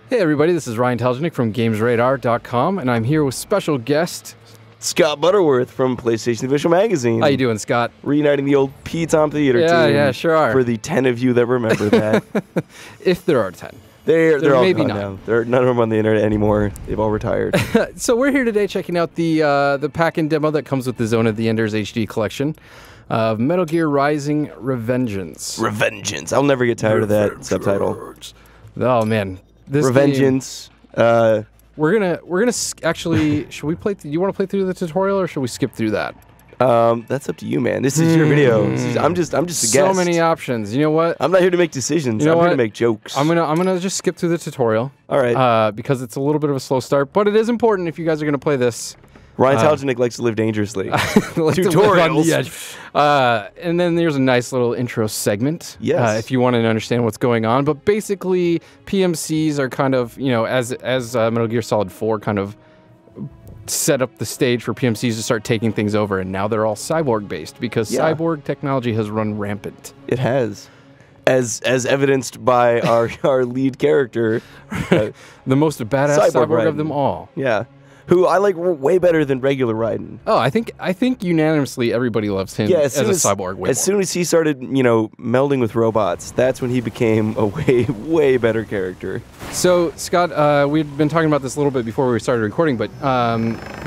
Hey everybody, this is Ryan Taljonick from GamesRadar.com, and I'm here with special guest Scott Butterworth from PlayStation Official Magazine. How you doing, Scott? Reuniting the old P-Tom Theater team. Yeah, sure are. For the 10 of you that remember that. If there are 10. They're all maybe gone not. now. None of them on the internet anymore. They've all retired. So we're here today checking out the pack-in demo that comes with the Zone of the Enders HD collection of Metal Gear Rising: Revengeance. Revengeance. I'll never get tired of that subtitle. Oh man, this Revengeance. Game, we're gonna actually. Should we play? Do you want to play through the tutorial, or should we skip through that? That's up to you, man. This is your video. I'm just a guest. So many options. You know what? I'm not here to make decisions. You know I'm what? here to make jokes. I'm gonna just skip through the tutorial. All right. Because it's a little bit of a slow start, but it is important if you guys are gonna play this. Ryan Taljonick likes to live dangerously. Tutorials. And then there's a nice little intro segment. Yes. If you want to understand what's going on. But basically, PMCs are kind of, you know, as Metal Gear Solid 4 kind of set up the stage for PMCs to start taking things over. And now they're all cyborg-based because cyborg technology has run rampant. It has. As evidenced by our lead character. The most badass cyborg of them all. Yeah. Who I like way better than regular Raiden. Oh, I think unanimously everybody loves him as a cyborg. As soon as he started, you know, melding with robots, that's when he became a way better character. So, Scott, we'd been talking about this a little bit before we started recording, but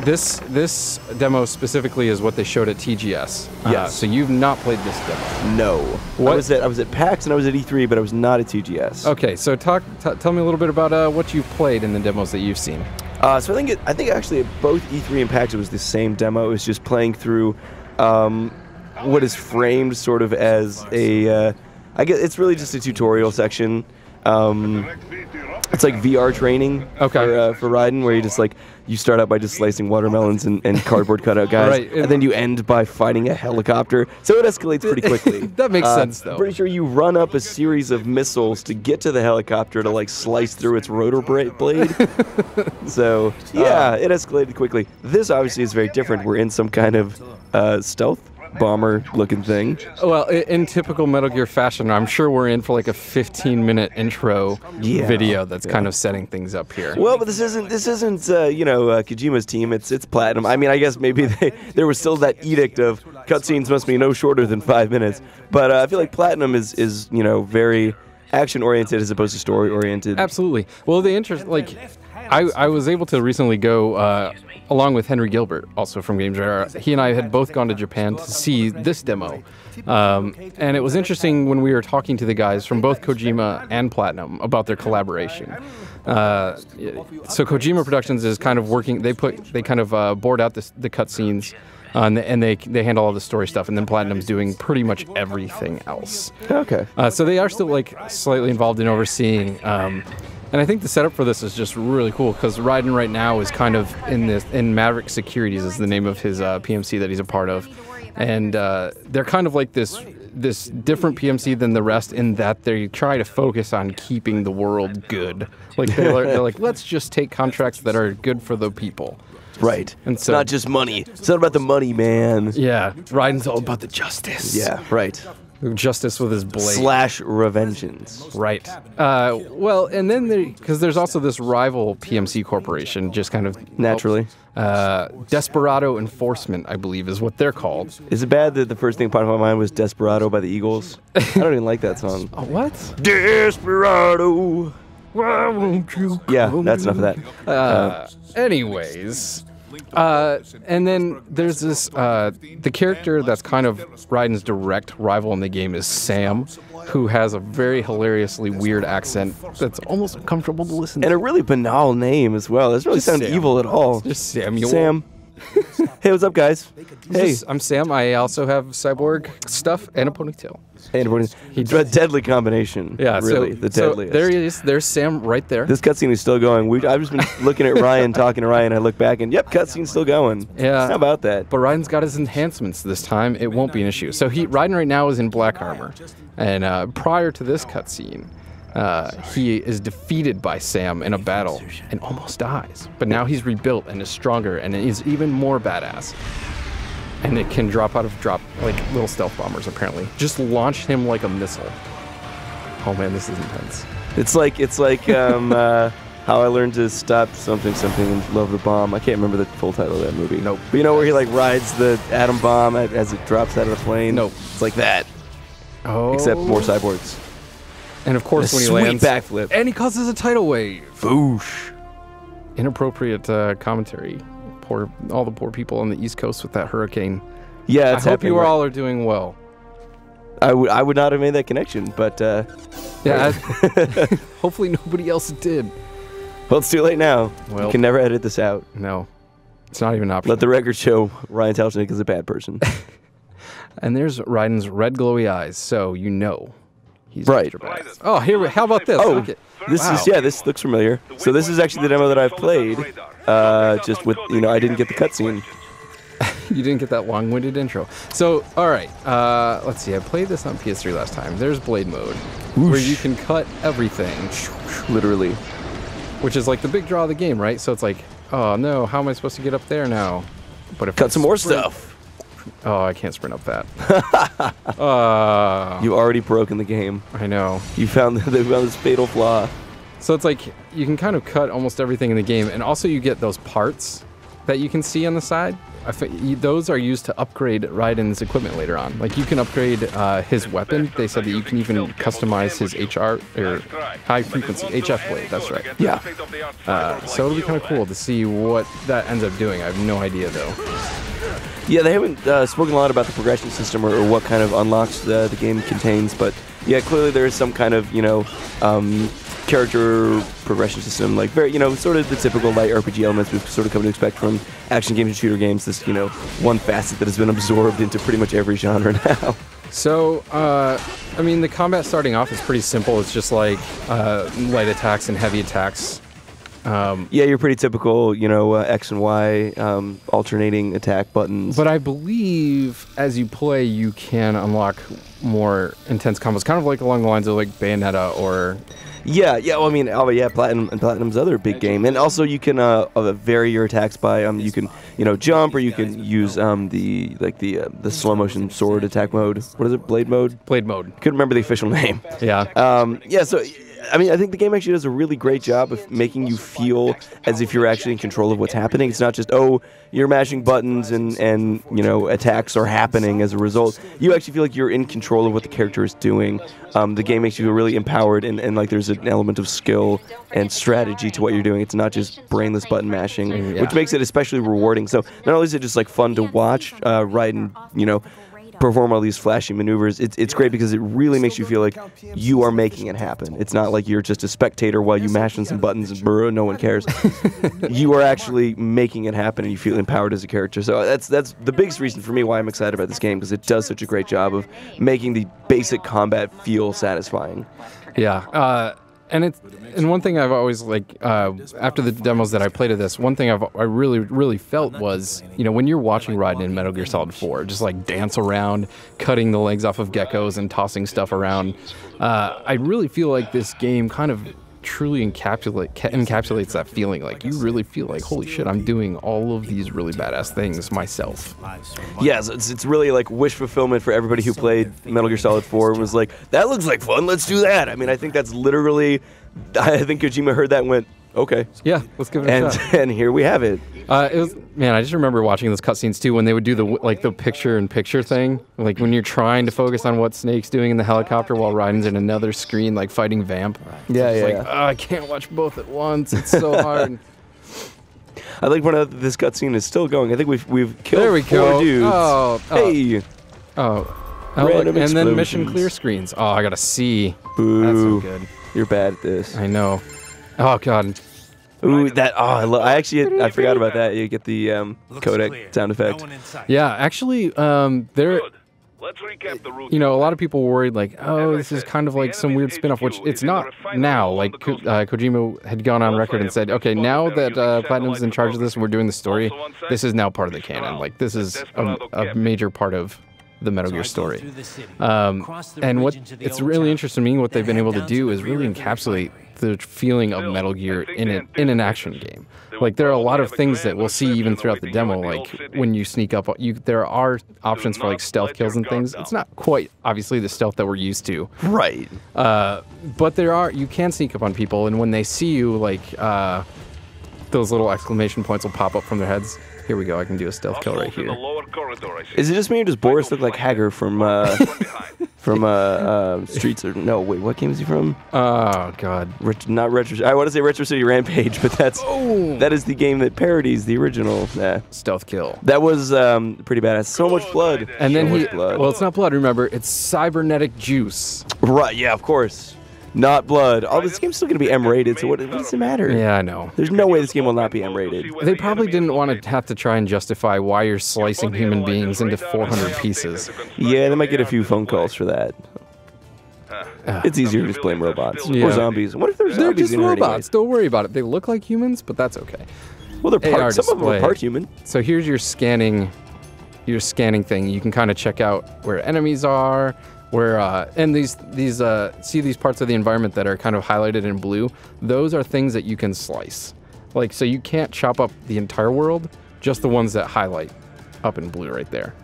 this demo specifically is what they showed at TGS. Yes. So you've not played this demo. No. What? I was at PAX and I was at E3, but I was not at TGS. Okay, so tell me a little bit about what you've played in the demos that you've seen. So I think actually at both E3 and PAX it was the same demo. It was just playing through what is framed sort of as a I guess it's really just a tutorial section. It's like VR training for Raiden, where you just you start out by just slicing watermelons and cardboard cutout guys, Right. and then you end by fighting a helicopter. So it escalates pretty quickly. That makes sense, though. I'm pretty sure you run up a series of missiles to get to the helicopter to slice through its rotor blade. So yeah, it escalated quickly. This obviously is very different. We're in some kind of stealth bomber looking thing. Well, in typical Metal Gear fashion, I'm sure we're in for like a 15-minute intro video that's kind of setting things up here. Well, but this isn't Kojima's team. It's Platinum. I mean, I guess maybe there was still that edict of cutscenes must be no shorter than 5 minutes. But I feel like Platinum is very action oriented as opposed to story oriented. Absolutely. Well, I was able to recently go along with Henry Gilbert, also from GamesRadar. He and I had both gone to Japan to see this demo. And it was interesting when we were talking to the guys from both Kojima and Platinum about their collaboration. So Kojima Productions is kind of working, they kind of board out the cutscenes, and they handle all the story stuff, and then Platinum's doing pretty much everything else. Okay. So they are still slightly involved in overseeing. And I think the setup for this is just really cool because Raiden right now is kind of in Maverick Securities is the name of his PMC that he's a part of, and they're kind of like this different PMC than the rest in that they try to focus on keeping the world good. They're like, let's just take contracts that are good for the people. Right. And it's not just money. It's not about the money, man. Yeah. Raiden's all about the justice. Yeah. Right. Justice with his blade. / Revengeance. Right. Well, and then because there's also this rival PMC corporation, just kind of naturally. Desperado Enforcement, I believe, is what they're called. Is it bad that the first thing popped in my mind was Desperado by the Eagles? I don't even like that song. Oh, what? Desperado. Why won't you? Yeah, that's enough of that. Anyways. And then there's this, the character that's kind of Raiden's direct rival in the game is Sam, who has a very hilariously weird accent that's almost uncomfortable to listen to. And a really banal name as well. It doesn't really sound evil at all. Just Samuel. Sam. Hey, what's up, guys? Hey. I'm Sam. I also have cyborg stuff and a ponytail. A deadly combination. Yeah, really, the deadliest. There he is. There's Sam right there. This cutscene is still going. I've just been looking at Ryan, talking to Ryan. I look back and, yep, cutscene's still going. Yeah. How about that? But Ryan's got his enhancements this time. It won't be an issue. So Raiden right now is in black armor. And prior to this cutscene, he is defeated by Sam in a battle and almost dies. But now he's rebuilt and is stronger and is even more badass. And it can drop like little stealth bombers, apparently. Just launch him like a missile. Oh man, this is intense. It's like How I Learned to Stop Something and Love the Bomb. I can't remember the full title of that movie. Nope. But you know where he like rides the atom bomb as it drops out of the plane? Nope. It's like that. Oh. Except more cyborgs. And of course, when he lands, backflip. And he causes a tidal wave. Boosh. Inappropriate commentary. All the poor people on the East Coast with that hurricane. Yeah, I hope you all are doing well. I would not have made that connection, but yeah. Hopefully nobody else did. Well, it's too late now. Well, you can never edit this out. No, it's not even an option. Let the record show Ryan Taljonick is a bad person. And there's Raiden's red glowy eyes, so you know he's right. Oh, here. How about this? Oh, okay. this is This looks familiar. So this is actually the demo that I've played. Just with I didn't get the cutscene. You didn't get that long-winded intro. So, all right. Let's see. I played this on PS3 last time. There's Blade Mode, where you can cut everything. Literally. Which is like the big draw of the game, right? So it's like, oh no, how am I supposed to get up there now? But if cut some more stuff. Oh, I can't sprint up that. You already broken the game. I know. You found this fatal flaw. So it's like you can kind of cut almost everything in the game, and also you get those parts that you can see on the side. Those are used to upgrade Raiden's equipment later on. Like you can upgrade his weapon. They said that you can even customize his HR or high frequency HF blade. That's right. Yeah. So it'll be kind of cool to see what that ends up doing. I have no idea though. Yeah, they haven't spoken a lot about the progression system or what kind of unlocks the game contains, but yeah, clearly there is some kind of character progression system, like very, sort of the typical light RPG elements we've sort of come to expect from action games and shooter games. This, one facet that has been absorbed into pretty much every genre now. So, I mean, the combat starting off is pretty simple. It's just like light attacks and heavy attacks. Yeah, you're pretty typical, X and Y alternating attack buttons. But I believe as you play, you can unlock more intense combos, kind of like along the lines of like Bayonetta or... Yeah. Well, I mean, Platinum's other big game, and also you can vary your attacks by you can jump, or you can use the slow motion sword attack mode. What is it? Blade mode. Blade mode. Couldn't remember the official name. Yeah. Yeah. So. I mean, I think the game actually does a really great job of making you feel as if you're actually in control of what's happening. It's not just, you're mashing buttons and attacks are happening as a result. You actually feel like you're in control of what the character is doing. The game makes you feel really empowered and like there's an element of skill and strategy to what you're doing. It's not just brainless button mashing, which makes it especially rewarding. So not only is it just like fun to watch Raiden, perform all these flashy maneuvers, it's great because it really makes you feel like you are making it happen. It's not like you're just a spectator while you mashing some buttons and no one cares. You are actually making it happen and you feel empowered as a character. So that's the biggest reason for me why I'm excited about this game, because it does such a great job of making the basic combat feel satisfying. Yeah. And one thing I've always after the demos that I played of this, one thing I really felt was, when you're watching Raiden in Metal Gear Solid 4, just like dance around, cutting the legs off of geckos and tossing stuff around, I really feel like this game kind of truly encapsulates that feeling. Like you really feel like, holy shit, I'm doing all of these really badass things myself. Yes, it's really like wish fulfillment for everybody who played Metal Gear Solid 4 and was like, that looks like fun, let's do that. I mean, I think that's literally, I think Kojima heard that and went, okay. Yeah, let's give it a shot. And here we have it. I just remember watching those cutscenes too when they would do the picture-in-picture thing, like when you're trying to focus on what Snake's doing in the helicopter while Raiden's in another screen, like fighting Vamp. Yeah. I can't watch both at once. It's so hard. I like when this cutscene is still going. I think we've killed 4 dudes. Hey. And then mission clear screens. Oh, I got a C. Boo. That's so good. You're bad at this. I know. Oh god. Ooh, that! Oh, I forgot about that. You get the codec sound effect. Yeah, actually, there. Let's recap the route. A lot of people were worried, like, oh, this is kind of like some weird spin-off, which it's not now. Like, Kojima had gone on record and said, okay, now that Platinum's in charge of this and we're doing the story, this is now part of the canon. Like, this is a major part of the Metal Gear story. And what it's really interesting to me, what they've been able to do is really encapsulate the feeling of Metal Gear in an action game. Like, there are a lot of things that we'll see even throughout the demo. Like, when you sneak up, there are options for like stealth kills and things. It's not quite obviously the stealth that we're used to, Right. but you can sneak up on people, and when they see you, like those little exclamation points will pop up from their heads. Here we go. I can do a stealth kill right here. Is it just me or does Boris look like Hager from Streets? Or no, wait, what game is he from? Oh God, Not Retro. I want to say Retro City Rampage, but that is the game that parodies the original. Nah. stealth kill. That was pretty badass. So much blood. And then blood. well, it's not blood. Remember, it's cybernetic juice. Right? Yeah, of course. Not blood. Oh, this game's still going to be M-rated, so what does it matter? Yeah, I know. There's no way this game will not be M-rated. They probably didn't want to have to try and justify why you're slicing human beings into 400 pieces. Yeah, they might get a few phone calls for that. It's easier to just blame robots or zombies. What if there's They're zombies just in here robots. anyways? Don't worry about it. They look like humans, but that's okay. Well, they're AR part. Some of them are display. part human. So here's your scanning thing. You can kind of check out where enemies are, where and these see these parts of the environment that are kind of highlighted in blue. Those are things that you can slice. Like, so you can't chop up the entire world, just the ones that highlight up in blue right there.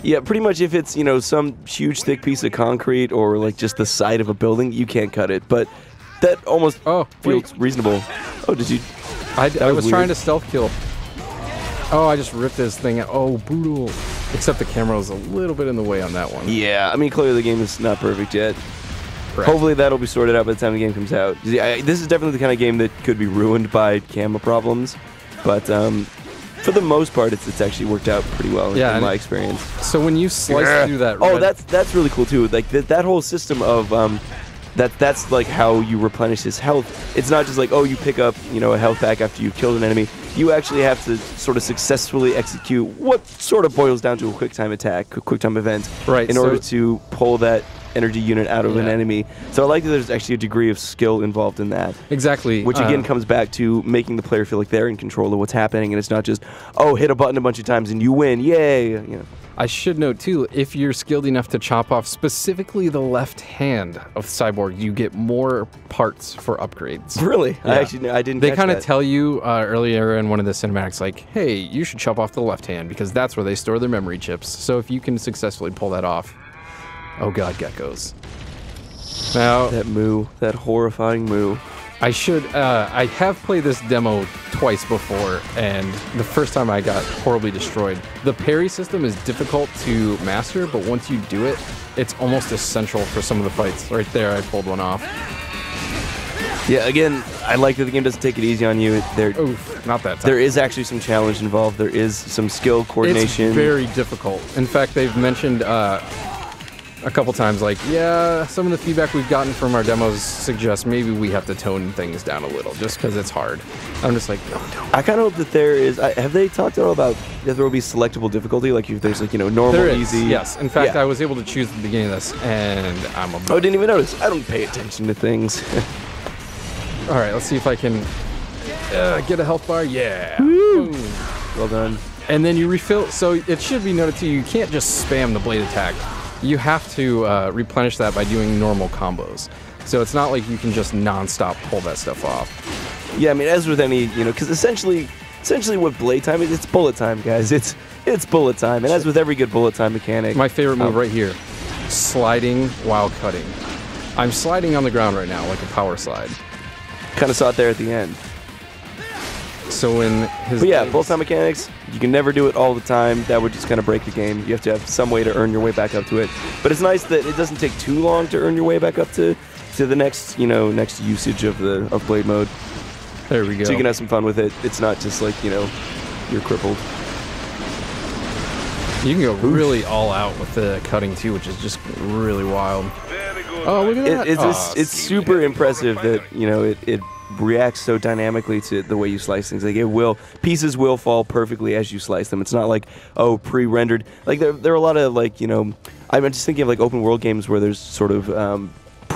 Yeah, pretty much if it's, some huge thick piece of concrete or like just the side of a building, you can't cut it. But that almost feels reasonable. Oh, did you? I was trying to stealth kill. Oh, I just ripped this thing out. Oh, brutal. Except the camera was a little bit in the way on that one. Yeah, I mean, clearly the game is not perfect yet. Correct. Hopefully that'll be sorted out by the time the game comes out. This is definitely the kind of game that could be ruined by camera problems. But for the most part, it's actually worked out pretty well in my experience. So when you slice through that... Oh, that's really cool, too. Like, that whole system of... That's like how you replenish his health. It's not just like, oh, you pick up, a health pack after you killed an enemy. You actually have to sort of successfully execute what sort of boils down to a quick time attack, a quick time event, in order to pull that energy unit out of an enemy. So I like that there's actually a degree of skill involved in that. Exactly. Which again comes back to making the player feel like they're in control of what's happening, and it's not just, oh, hit a button a bunch of times and you win, yay. I should note too, if you're skilled enough to chop off specifically the left hand of Cyborg, you get more parts for upgrades. Really? Yeah. I didn't. They kind of tell you earlier in one of the cinematics, like, hey, you should chop off the left hand because that's where they store their memory chips. So if you can successfully pull that off, oh god, geckos. Now that horrifying moo. I have played this demo twice before, and the first time I got horribly destroyed. The parry system is difficult to master, but once you do it, it's almost essential for some of the fights. Right there, I pulled one off. Yeah, again, I like that the game doesn't take it easy on you. Oof, not that time. There is actually some challenge involved. There is some skill coordination. It's very difficult. In fact, they've mentioned a couple times, like, yeah, some of the feedback we've gotten from our demos suggests maybe we have to tone things down a little, just because it's hard. I'm just like, no, don't. I kind of hope that there is. Have they talked at all about if there will be selectable difficulty? Like if there's like normal, there is, easy. Yes. In fact, I was able to choose at the beginning of this, and I'm a. Oh, I didn't even notice. I don't pay attention to things. All right, let's see if I can get a health bar. Yeah. Woo. Well done. And then you refill. So it should be noted too. You can't just spam the blade attack. You have to replenish that by doing normal combos. So it's not like you can just non-stop pull that stuff off. Yeah, I mean, as with any, because essentially what blade time is, it's bullet time, guys. It's bullet time, and as with every good bullet time mechanic. My favorite move right here, sliding while cutting. I'm sliding on the ground right now like a power slide. Kind of saw it there at the end. So when But yeah, bullet time mechanics, you can never do it all the time. That would just kind of break the game. You have to have some way to earn your way back up to it. But it's nice that it doesn't take too long to earn your way back up to the next, next usage of blade mode. There we go. So you can have some fun with it. It's not just like, you're crippled. You can go really all out with the cutting too, which is just really wild. Oh, look at that. It's super impressive that, it reacts so dynamically to the way you slice things. Like pieces will fall perfectly as you slice them. It's not like, oh, pre-rendered. Like there are a lot of like, I'm just thinking of like open world games where there's sort of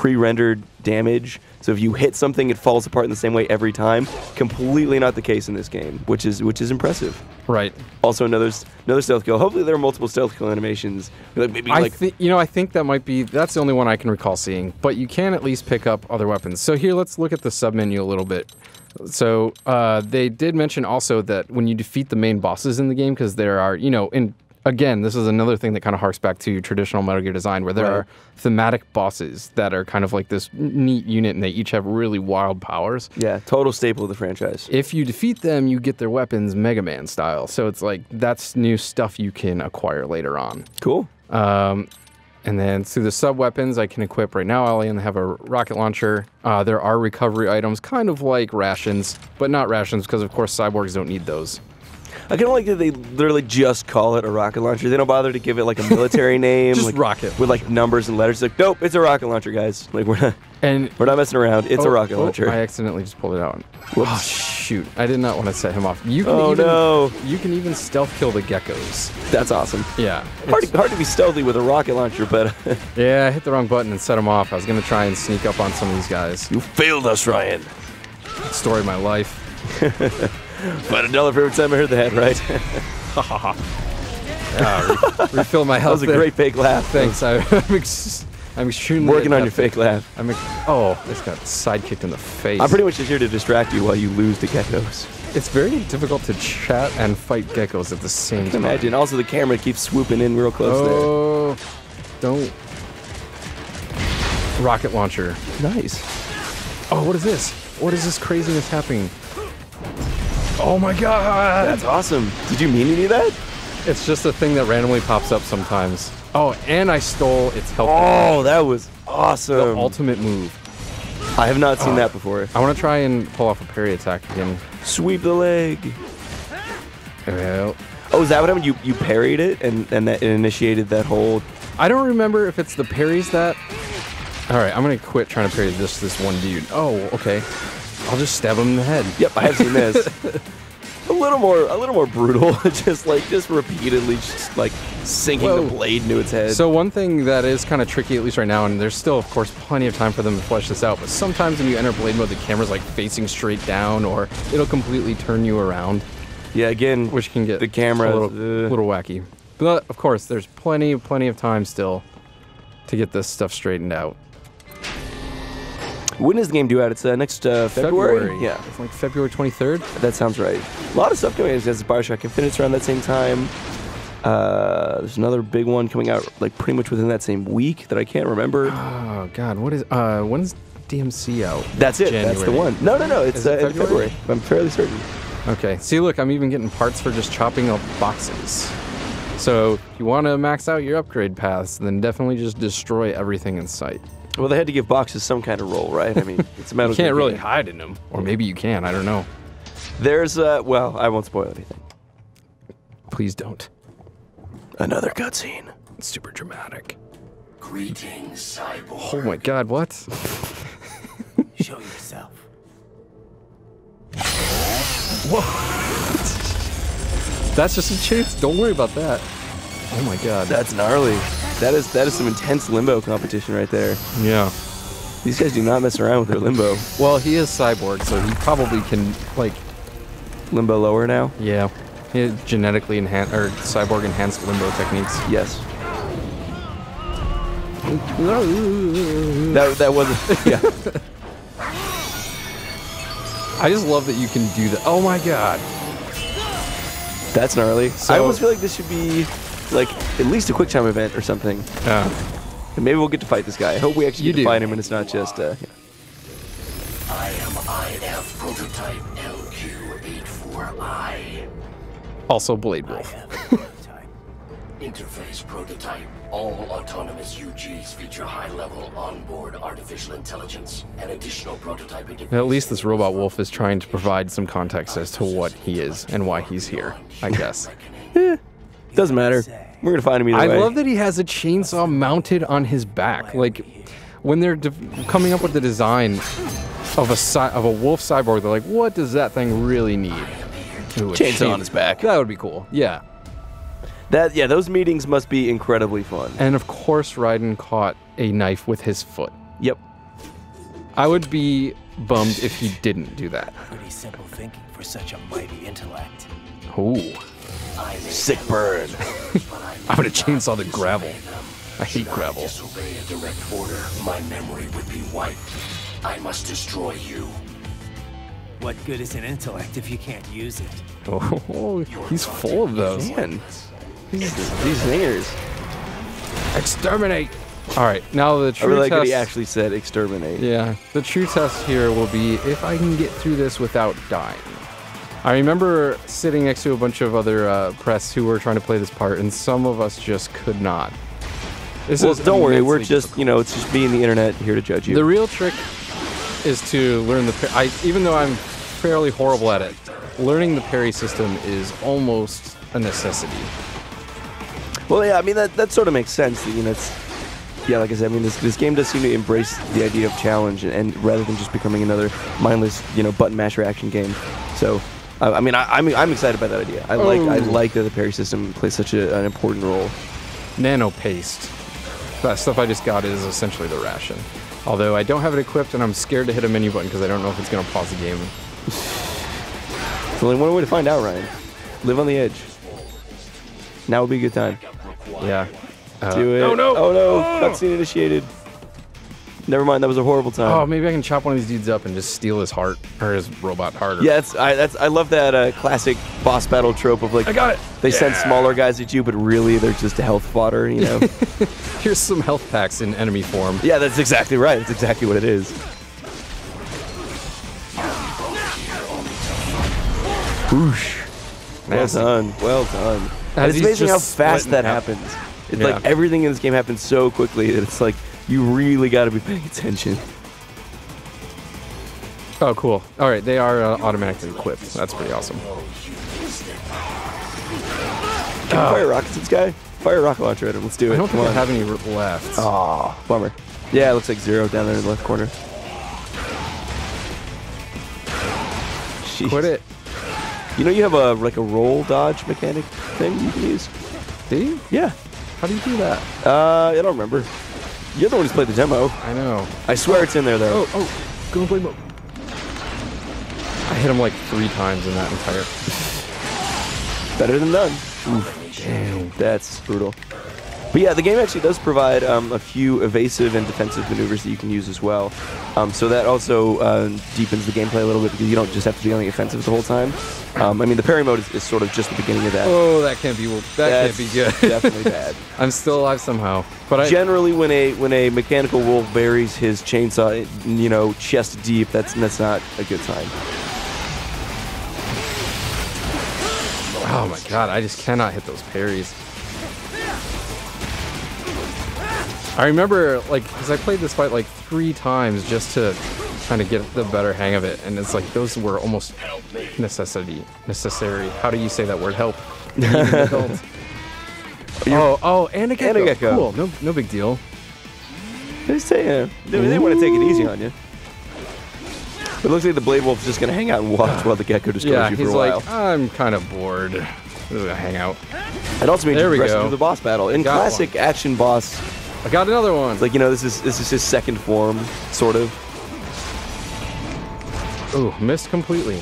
pre-rendered damage. So if you hit something, it falls apart in the same way every time. Completely not the case in this game, which is impressive. Right. Also, another stealth kill. Hopefully, there are multiple stealth kill animations. Maybe I think that might be that's the only one I can recall seeing. But you can at least pick up other weapons. So here, let's look at the submenu a little bit. So they did mention also that when you defeat the main bosses in the game, because there are, again, this is another thing that kind of harks back to traditional Metal Gear design, where there are thematic bosses that are kind of like this neat unit, and they each have really wild powers. Yeah, total staple of the franchise. If you defeat them, you get their weapons Mega Man style. So it's like that's new stuff you can acquire later on. Cool. And then through the sub-weapons I can equip right now, I only have a rocket launcher. There are recovery items, kind of like rations, but not rations because, of course, cyborgs don't need those. I kind of like that they literally just call it a rocket launcher. They don't bother to give it like a military name, just like rocket, with like numbers and letters. Like, nope, it's a rocket launcher, guys. Like we're not messing around. It's a rocket launcher. I accidentally just pulled it out. Whoops. Oh shoot! I did not want to set him off. You can You can even stealth kill the geckos. That's awesome. Yeah. Hard to be stealthy with a rocket launcher, but yeah, I hit the wrong button and set him off. I was gonna try and sneak up on some of these guys. You failed us, Ryan. Story of my life. About $1 for every time I heard that, right? Refill my health. That was a great fake laugh. Thanks. I'm extremely working on your fake laugh. This got sidekicked in the face. I'm pretty much just here to distract you while you lose to geckos. It's very difficult to chat and fight geckos at the same time. Imagine. Also, the camera keeps swooping in real close there. Don't. Rocket launcher. Nice. Oh, what is this? What is this craziness happening? Oh my god! That's awesome. Did you mean to do that? It's just a thing that randomly pops up sometimes. Oh, and I stole its health. Oh, that was awesome. The ultimate move. I have not seen that before. I want to try and pull off a parry attack again. Sweep the leg. Well. Oh, is that what happened? You parried it and that it initiated that whole... I don't remember if it's the parries that... Alright, I'm going to quit trying to parry this one dude. Oh, okay. I'll just stab him in the head. Yep, I have seen this. a little more brutal. just repeatedly sinking the blade into its head. So one thing that is kind of tricky, at least right now, and there's still, of course, plenty of time for them to flesh this out, but sometimes when you enter blade mode, the camera's like facing straight down, or it'll completely turn you around. Yeah, again, which can get the camera a little wacky. But of course, there's plenty of time still to get this stuff straightened out. When is the game due out? It's next February? Yeah. It's like February 23rd. That sounds right. A lot of stuff coming out. There's Bioshock Infinite's around that same time. There's another big one coming out like pretty much within that same week that I can't remember. Oh, God. What is... when's DMC out? That's it. January. That's the one. No. It's in February. I'm fairly certain. Okay. See, look, I'm even getting parts for just chopping up boxes. So if you want to max out your upgrade paths, then definitely just destroy everything in sight. Well, they had to give boxes some kind of role, right? I mean, it's a Metal You can't really hide in them. Or maybe you can. I don't know. There's, well, I won't spoil anything. Please don't. Another cutscene. It's super dramatic. Greetings, cyborg. Oh my god, what? Show yourself. Whoa. That's just a chance. Don't worry about that. Oh my god. That's gnarly. That is some intense limbo competition right there. Yeah. These guys do not mess around with their limbo. Well, he is cyborg, so he probably can, like... Limbo lower now? Yeah. He has genetically enhanced, or cyborg-enhanced limbo techniques. Yes. That wasn't... Yeah. I just love that you can do that. Oh my god. That's gnarly. So, I almost feel like this should be... like, at least a quick time event or something. And maybe we'll get to fight this guy. I hope we actually get to fight him and it's not just, yeah. I am IF prototype LQ84I. Also Blade Wolf. Interface prototype. All autonomous UGs feature high-level onboard artificial intelligence and additional prototype interface. At least this robot wolf is trying to provide some context as to what he is and why he's here, I guess. Doesn't matter. We're gonna find him either way. I love that he has a chainsaw mounted on his back. Like, when they're coming up with the design of a wolf cyborg, they're like, what does that thing really need? Ooh, chainsaw on his back. That would be cool. Yeah. Yeah, those meetings must be incredibly fun. And of course, Raiden caught a knife with his foot. Yep. I would be bummed if he didn't do that. Pretty simple thinking for such a mighty intellect. Ooh. Sick burn. I'm gonna chainsaw the gravel. I hate gravel. Disobey a direct order, my memory would be wiped. I must destroy you. What good is an intellect if you can't use it? Oh, he's full of those. Man, these zingers. Exterminate! Alright, now the I true really like that test... he actually said exterminate. Yeah, the true test here will be if I can get through this without dying. I remember sitting next to a bunch of other press who were trying to play this part, and some of us just could not. Well, don't worry, we're just, you know, it's just being the internet here to judge you. The real trick is to learn the... even though I'm fairly horrible at it, learning the parry system is almost a necessity. Well, yeah, I mean, that sort of makes sense. You know, it's... Yeah, like I said, I mean, this game does seem to embrace the idea of challenge, and rather than just becoming another mindless, you know, button masher action game. So, I mean, I'm excited by that idea. I like that the parry system plays such an important role. Nano paste. That stuff I just got is essentially the ration. Although I don't have it equipped, and I'm scared to hit a menu button because I don't know if it's going to pause the game. There's only one way to find out, Ryan. Live on the edge. Now would be a good time. Yeah. Do it. Oh no! Oh no! Cutscene initiated. Never mind. That was a horrible time. Oh, maybe I can chop one of these dudes up and just steal his heart or his robot heart. Yeah, I love that classic boss battle trope of like I got it. They send smaller guys at you, but really they're just health fodder. You know. Here's some health packs in enemy form. Yeah, that's exactly right. That's exactly what it is. Whoosh. Well done. Well done. And it's amazing how fast that happens. It's like everything in this game happens so quickly that it's like you really got to be paying attention. Oh, cool. All right, they are automatically equipped. That's pretty awesome. Can we fire rockets at this guy? Fire a rocket launcher at him. Let's do it. I don't think I have any left. Oh, bummer. Yeah, it looks like 0 down there in the left corner. Jeez. Quit it. You know you have a roll dodge mechanic thing you can use? Do you? Yeah. How do you do that? I don't remember. You're the one who's played the demo. I know. I swear it's in there, though. Oh, go and play mode. I hit him like 3 times in that entire... Better than none. Oof. Damn. That's brutal. But yeah, the game actually does provide a few evasive and defensive maneuvers that you can use as well. So that also deepens the gameplay a little bit because you don't just have to be on the offensive the whole time. I mean, the parry mode is sort of just the beginning of that. Oh, that can't be can't be good. Definitely bad. I'm still alive somehow. But generally, when a mechanical wolf buries his chainsaw, you know, chest deep, that's not a good sign. Oh my god, I just cannot hit those parries. I remember, like, because I played this fight like 3 times just to kind of get the better hang of it, and it's like those were almost necessary. How do you say that word? Help. Oh, and a gecko. Cool. No big deal. They say they want to take it easy on you. It looks like the Blade Wolf's just gonna hang out and watch while the gecko destroys you for a while. Yeah, he's like, I'm kind of bored. This is a hangout. It also means you progress through the boss battle. In classic action boss, I got another one. It's like, you know, this is his second form, sort of. Ooh, missed completely.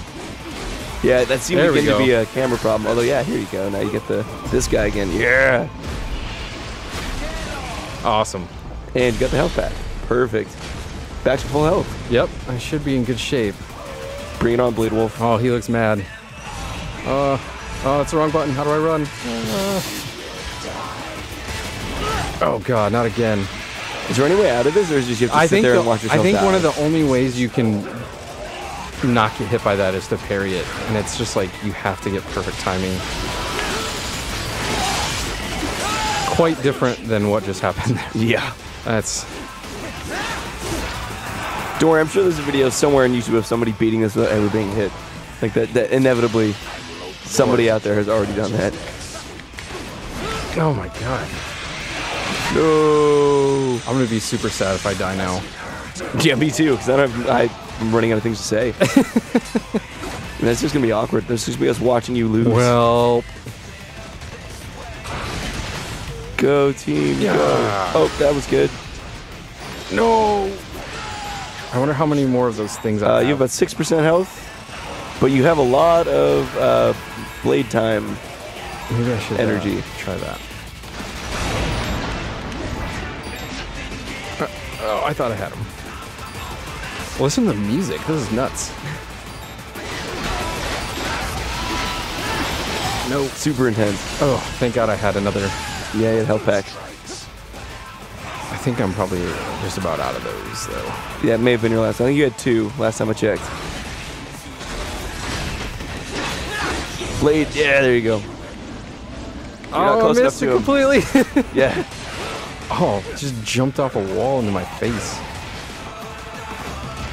Yeah, that seemed to be a camera problem. Although, yeah, here you go. Now you get this guy again. Yeah. Awesome. And you got the health pack. Perfect. Back to full health. Yep, I should be in good shape. Bring it on, Blade Wolf. Oh, he looks mad. Oh, it's the wrong button. How do I run? Oh god, not again. Is there any way out of this, or is it just you have to sit there and watch yourself I think die? one of the only ways you can not get hit by that is to parry it, and it's just like you have to get perfect timing. Quite different than what just happened there. Yeah. That's... Don't worry, I'm sure there's a video somewhere on YouTube of somebody beating this without ever being hit. Like that inevitably somebody out there has already done that. Oh my god. No. I'm gonna be super sad if I die now. Yeah, me too, because I'm running out of things to say. And that's just gonna be awkward. That's just gonna be us watching you lose. Well... Go team, go. Oh, that was good. No! I wonder how many more of those things I have. You have about 6% health, but you have a lot of blade time. Maybe I should energy. Try that. Oh, I thought I had him. Listen to the music. This is nuts. No. Super intense. Oh, thank God I had another. Yeah, you had health pack. I think I'm probably just about out of those, though. Yeah, it may have been your last. I think you had 2 last time I checked. Blade. Yeah, there you go. Oh, I missed it completely. Yeah. Oh, just jumped off a wall into my face.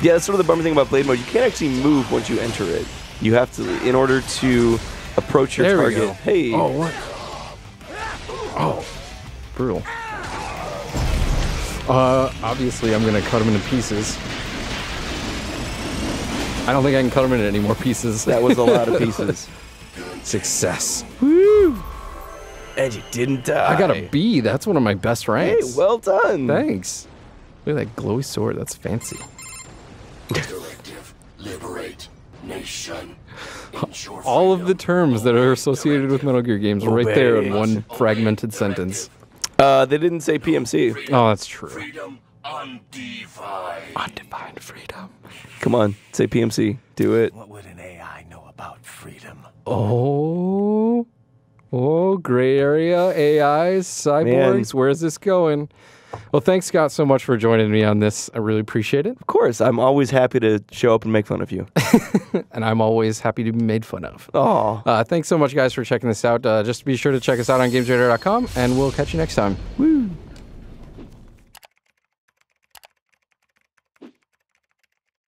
Yeah, that's sort of the bummer thing about Blade Mode. You can't actually move once you enter it. You have to, in order to approach your target. We go. Hey. Oh, what? Oh, brutal. Obviously, I'm going to cut him into pieces. I don't think I can cut him into any more pieces. That was a lot of pieces. Success. Woo! And you didn't die. I got a B. That's one of my best ranks. Hey, well done. Thanks. Look at that glowy sword. That's fancy. Directive, liberate, nation. All of the terms that are associated with Metal Gear games right there in one fragmented sentence. They didn't say PMC. Oh, that's true. Freedom undefined. Undefined freedom. Come on, say PMC. Do it. What would an AI know about freedom? Oh, gray area, AIs, cyborgs. Man. Where's this going? Well, thanks, Scott, so much for joining me on this. I really appreciate it. Of course, I'm always happy to show up and make fun of you. And I'm always happy to be made fun of. Oh. Thanks so much, guys, for checking this out. Just be sure to check us out on GamesRadar.com, and we'll catch you next time. Woo.